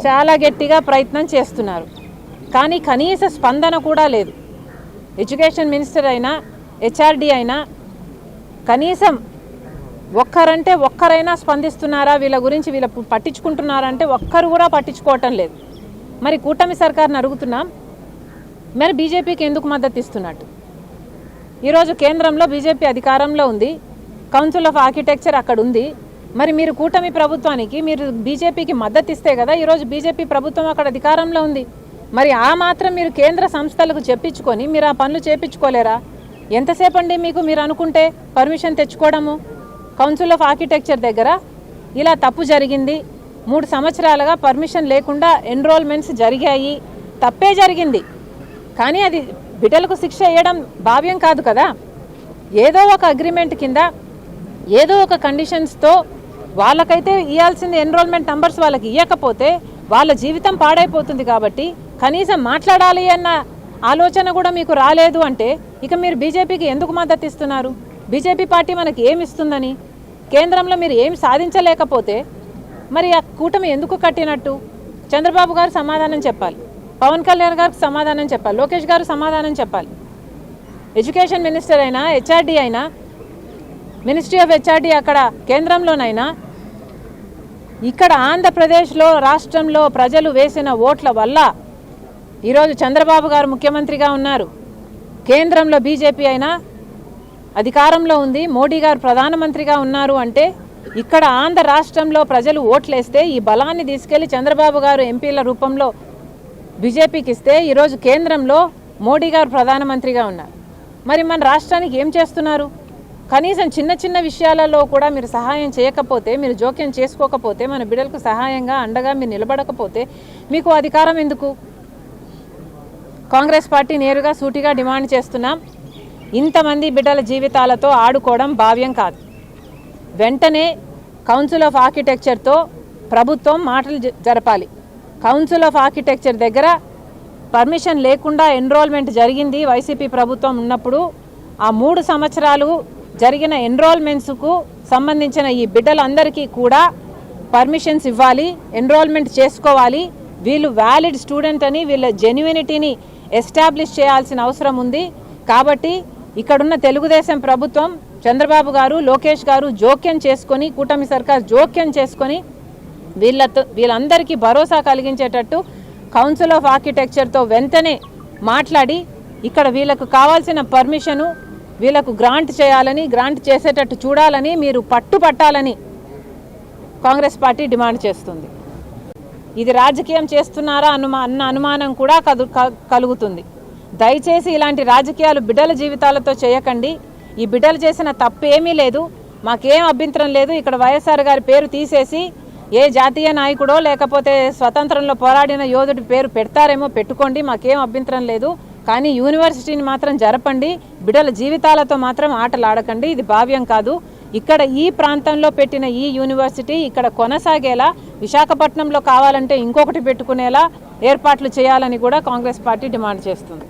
చాలా గట్టిగా ప్రయత్నం చేస్తున్నారు, కానీ కనీస స్పందన కూడా లేదు. ఎడ్యుకేషన్ మినిస్టర్ అయినా హెచ్ఆర్డి అయినా కనీసం ఒక్కరంటే ఒక్కరైనా స్పందిస్తున్నారా, వీళ్ళ గురించి వీళ్ళ పట్టించుకుంటున్నారంటే ఒక్కరు కూడా పట్టించుకోవటం లేదు. మరి కూటమి సర్కార్ని అడుగుతున్నాం, మరి బీజేపీకి ఎందుకు మద్దతు ఇస్తున్నట్టు? ఈరోజు కేంద్రంలో బీజేపీ అధికారంలో ఉంది, కౌన్సిల్ ఆఫ్ ఆర్కిటెక్చర్ అక్కడ ఉంది. మరి మీరు కూటమి ప్రభుత్వానికి మీరు బీజేపీకి మద్దతు ఇస్తే కదా ఈరోజు బీజేపీ ప్రభుత్వం అక్కడ అధికారంలో ఉంది. మరి ఆ మాత్రం మీరు కేంద్ర సంస్థలకు చెప్పించుకొని మీరు ఆ పనులు చేపించుకోలేరా? ఎంతసేపు అండి మీకు మీరు అనుకుంటే పర్మిషన్ తెచ్చుకోవడము? కౌన్సిల్ ఆఫ్ ఆర్కిటెక్చర్ దగ్గర ఇలా తప్పు జరిగింది, 3 సంవత్సరాలుగా పర్మిషన్ లేకుండా ఎన్రోల్మెంట్స్ జరిగాయి, తప్పే జరిగింది. కానీ అది బిడ్డలకు శిక్ష వేయడం భావ్యం కాదు కదా. ఏదో ఒక అగ్రిమెంట్ కింద ఏదో ఒక కండిషన్స్తో వాళ్ళకైతే ఇవ్వాల్సింది ఎన్రోల్మెంట్ నంబర్స్ వాళ్ళకి ఇవ్వకపోతే వాళ్ళ జీవితం పాడైపోతుంది. కాబట్టి కనీసం మాట్లాడాలి అన్న ఆలోచన కూడా మీకు రాలేదు అంటే ఇక మీరు బీజేపీకి ఎందుకు మద్దతు ఇస్తున్నారు? బీజేపీ పార్టీ మనకి ఏమి ఇస్తుందని? కేంద్రంలో మీరు ఏమి సాధించలేకపోతే మరి ఆ కూటమి ఎందుకు కట్టినట్టు? చంద్రబాబు గారు సమాధానం చెప్పాలి, పవన్ కళ్యాణ్ గారికి సమాధానం చెప్పాలి, లోకేష్ గారు సమాధానం చెప్పాలి. ఎడ్యుకేషన్ మినిస్టర్ అయినా హెచ్ఆర్డి అయినా మినిస్ట్రీ ఆఫ్ హెచ్ఆర్డి అక్కడ కేంద్రంలోనైనా ఇక్కడ ఆంధ్రప్రదేశ్లో రాష్ట్రంలో ప్రజలు వేసిన ఓట్ల వల్ల ఈరోజు చంద్రబాబు గారు ముఖ్యమంత్రిగా ఉన్నారు, కేంద్రంలో బీజేపీ అయినా అధికారంలో ఉంది, మోడీ గారు ప్రధానమంత్రిగా ఉన్నారు. అంటే ఇక్కడ ఆంధ్ర రాష్ట్రంలో ప్రజలు ఓట్లేస్తే ఈ బలాన్ని తీసుకెళ్లి చంద్రబాబు గారు ఎంపీల రూపంలో బీజేపీకి ఇస్తే ఈరోజు కేంద్రంలో మోడీ గారు ప్రధానమంత్రిగా ఉన్నారు. మరి మన రాష్ట్రానికి ఏం చేస్తున్నారు? కనీసం చిన్న చిన్న విషయాలలో కూడా మీరు సహాయం చేయకపోతే, మీరు జోక్యం చేసుకోకపోతే, మన బిడ్డలకు సహాయంగా అండగా మీరు నిలబడకపోతే మీకు అధికారం ఎందుకు? కాంగ్రెస్ పార్టీ నేరుగా సూటిగా డిమాండ్ చేస్తున్నాం, ఇంతమంది బిడ్డల జీవితాలతో ఆడుకోవడం భావ్యం కాదు. వెంటనే కౌన్సిల్ ఆఫ్ ఆర్కిటెక్చర్తో ప్రభుత్వం మాటలు జరపాలి. కౌన్సిల్ ఆఫ్ ఆర్కిటెక్చర్ దగ్గర పర్మిషన్ లేకుండా ఎన్రోల్మెంట్ జరిగింది వైసీపీ ప్రభుత్వం ఉన్నప్పుడు. ఆ 3 సంవత్సరాలు జరిగిన ఎన్రోల్మెంట్స్కు సంబంధించిన ఈ బిడ్డలందరికీ కూడా పర్మిషన్స్ ఇవ్వాలి, ఎన్రోల్మెంట్ చేసుకోవాలి. వీళ్ళు వ్యాలిడ్ స్టూడెంట్ అని వీళ్ళ జెన్యునిటీని ఎస్టాబ్లిష్ చేయాల్సిన అవసరం ఉంది. కాబట్టి ఇక్కడున్న తెలుగుదేశం ప్రభుత్వం, చంద్రబాబు గారు, లోకేష్ గారు జోక్యం చేసుకొని, కూటమి సర్కార్ జోక్యం చేసుకొని వీళ్ళందరికీ భరోసా కలిగించేటట్టు కౌన్సిల్ ఆఫ్ ఆర్కిటెక్చర్తో వెంటనే మాట్లాడి ఇక్కడ వీళ్ళకు కావాల్సిన పర్మిషను వీళ్ళకు గ్రాంట్ చేయాలని, గ్రాంట్ చేసేటట్టు చూడాలని మీరు పట్టాలని కాంగ్రెస్ పార్టీ డిమాండ్ చేస్తుంది. ఇది రాజకీయం చేస్తున్నారా అన్న అనుమానం కూడా కలుగుతుంది. దయచేసి ఇలాంటి రాజకీయాలు బిడ్డల జీవితాలతో చేయకండి. ఈ బిడ్డలు చేసిన తప్పు ఏమీ లేదు, మాకేం అభ్యంతరం లేదు. ఇక్కడ వైఎస్ఆర్ గారి పేరు తీసేసి ఏ జాతీయ నాయకుడో లేకపోతే స్వతంత్రంలో పోరాడిన యోధుడి పేరు పెడతారేమో పెట్టుకోండి, మాకేం అభ్యంతరం లేదు. కానీ యూనివర్సిటీని మాత్రం జరపండి, బిడ్డల జీవితాలతో మాత్రం ఆటలు ఆడకండి. ఇది భావ్యం కాదు. ఇక్కడ ఈ ప్రాంతంలో పెట్టిన ఈ యూనివర్సిటీ ఇక్కడ కొనసాగేలా, విశాఖపట్నంలో కావాలంటే ఇంకొకటి పెట్టుకునేలా ఏర్పాట్లు చేయాలని కూడా కాంగ్రెస్ పార్టీ డిమాండ్ చేస్తుంది.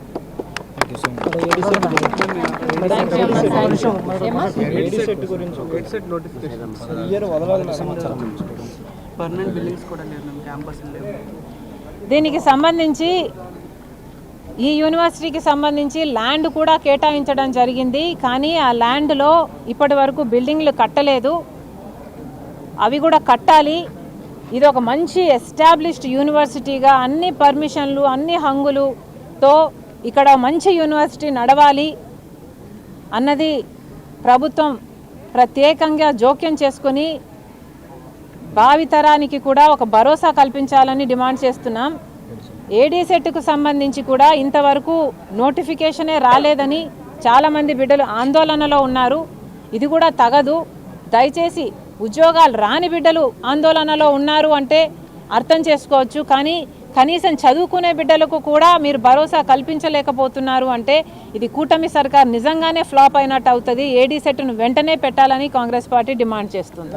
దీనికి సంబంధించి ఈ యూనివర్సిటీకి సంబంధించి ల్యాండ్ కూడా కేటాయించడం జరిగింది. కానీ ఆ ల్యాండ్లో ఇప్పటి వరకు బిల్డింగ్లు కట్టలేదు, అవి కూడా కట్టాలి. ఇది ఒక మంచి ఎస్టాబ్లిష్డ్ యూనివర్సిటీగా అన్ని పర్మిషన్లు అన్ని హంగులతో ఇక్కడ మంచి యూనివర్సిటీ నడవాలి అన్నది ప్రభుత్వం ప్రత్యేకంగా జోక్యం చేసుకొని భావితరానికి కూడా ఒక భరోసా కల్పించాలని డిమాండ్ చేస్తున్నాం. ఏడీ సెట్కు సంబంధించి కూడా ఇంతవరకు నోటిఫికేషనే రాలేదని చాలామంది బిడ్డలు ఆందోళనలో ఉన్నారు. ఇది కూడా తగదు. దయచేసి ఉద్యోగాలు రాని బిడ్డలు ఆందోళనలో ఉన్నారు అంటే అర్థం చేసుకోవచ్చు. కానీ కనీసం చదువుకునే బిడ్డలకు కూడా మీరు భరోసా కల్పించలేకపోతున్నారు అంటే ఇది కూటమి సర్కార్ నిజంగానే ఫ్లాప్ అయినట్టు అవుతుంది. ఏడీ సెట్ను వెంటనే పెట్టాలని కాంగ్రెస్ పార్టీ డిమాండ్ చేస్తుంది.